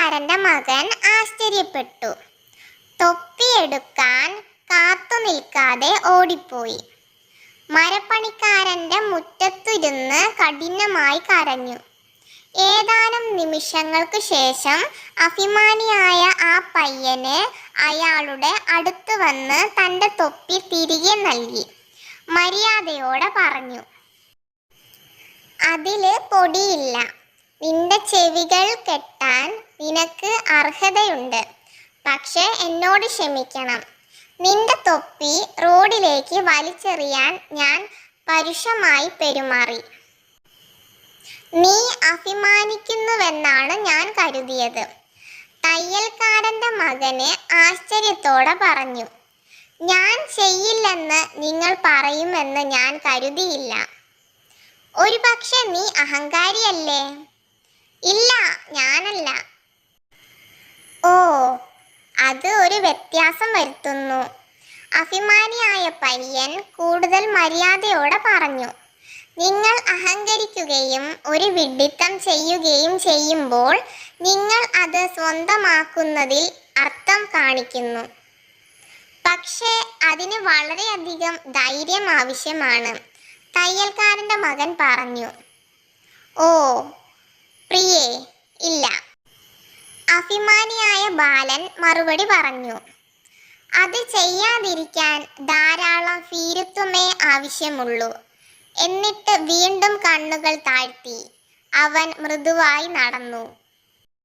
മരപ്പണിക്കാരന്റെ മകൻ ആശ്ചര്യപ്പെട്ടു. തൊപ്പിയെടുക്കാൻ കാത്തു നിൽക്കാതെ ഓടിപ്പോയി. മരപ്പണിക്കാരന്റെ മുറ്റത്തിരുന്ന് കഠിനമായി കരഞ്ഞു. ഏതാനും നിമിഷങ്ങൾക്ക് ശേഷം അഭിമാനിയായ ആ പയ്യന് അയാളുടെ അടുത്ത് വന്ന് തന്റെ തൊപ്പി തിരികെ നൽകി മര്യാദയോടെ പറഞ്ഞു, "അതില് പൊടിയില്ല. നിന്റെ ചെവികൾ കെട്ടാൻ നിനക്ക് അർഹതയുണ്ട്. പക്ഷെ എന്നോട് ക്ഷമിക്കണം. നിന്റെ തൊപ്പി റോഡിലേക്ക് വലിച്ചെറിയാൻ ഞാൻ പരുഷമായി പെരുമാറി. നീ അഭിമാനിക്കുന്നുവെന്നാണ് ഞാൻ കരുതിയത്." തയ്യൽക്കാരന്റെ മകന് ആശ്ചര്യത്തോടെ പറഞ്ഞു, "ഞാൻ ചെയ്യില്ലെന്ന് നിങ്ങൾ പറയുമെന്ന് ഞാൻ കരുതിയില്ല. ഒരുപക്ഷെ നീ അഹങ്കാരിയല്ലേ?" "ഇല്ല, ഞാനല്ല." "ഓ, അത് ഒരു വ്യത്യാസം വരുത്തുന്നു." അഭിമാനിയായ പയ്യൻ കൂടുതൽ മര്യാദയോടെ പറഞ്ഞു, "നിങ്ങൾ അഹങ്കരിക്കുകയും ഒരു വിഡ്ഢിത്തം ചെയ്യുകയും ചെയ്യുമ്പോൾ നിങ്ങൾ അത് സ്വന്തമാക്കുന്നതിൽ അർത്ഥം കാണിക്കുന്നു. പക്ഷേ അതിന് വളരെയധികം ധൈര്യം ആവശ്യമാണ്." തയ്യൽക്കാരന്റെ മകൻ പറഞ്ഞു. "ഓ പ്രിയേ, ഇല്ല." അഭിമാനിയായ ബാലൻ മറുപടി പറഞ്ഞു. "അത് ചെയ്യാതിരിക്കാൻ ധാരാളം ഭീരുത്വമേ ആവശ്യമുള്ളൂ." എന്നിട്ട് വീണ്ടും കണ്ണുകൾ താഴ്ത്തി അവൻ മൃദുവായി നടന്നു.